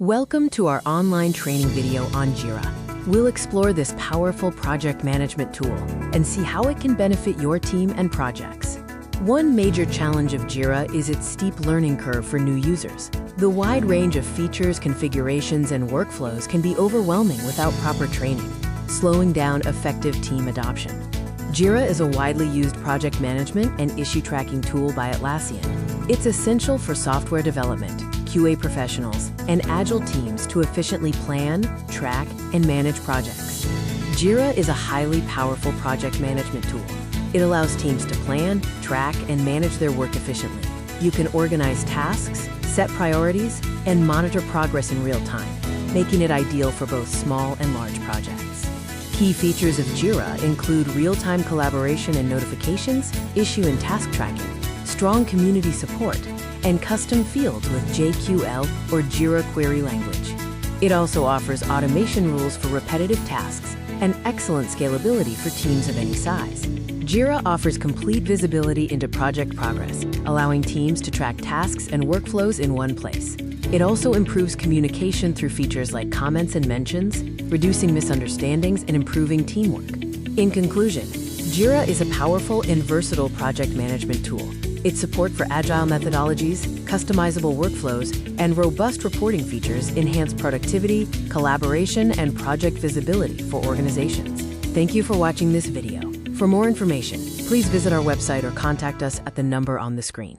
Welcome to our online training video on Jira. We'll explore this powerful project management tool and see how it can benefit your team and projects. One major challenge of Jira is its steep learning curve for new users. The wide range of features, configurations, and workflows can be overwhelming without proper training, slowing down effective team adoption. Jira is a widely used project management and issue tracking tool by Atlassian. It's essential for software development, QA professionals, and Agile teams to efficiently plan, track, and manage projects. Jira is a highly powerful project management tool. It allows teams to plan, track, and manage their work efficiently. You can organize tasks, set priorities, and monitor progress in real time, making it ideal for both small and large projects. Key features of Jira include real-time collaboration and notifications, issue and task tracking, strong community support, and custom fields with JQL or Jira query language. It also offers automation rules for repetitive tasks and excellent scalability for teams of any size. Jira offers complete visibility into project progress, allowing teams to track tasks and workflows in one place. It also improves communication through features like comments and mentions, reducing misunderstandings and improving teamwork. In conclusion, Jira is a powerful and versatile project management tool. Its support for Agile methodologies, customizable workflows, and robust reporting features enhance productivity, collaboration, and project visibility for organizations. Thank you for watching this video. For more information, please visit our website or contact us at the number on the screen.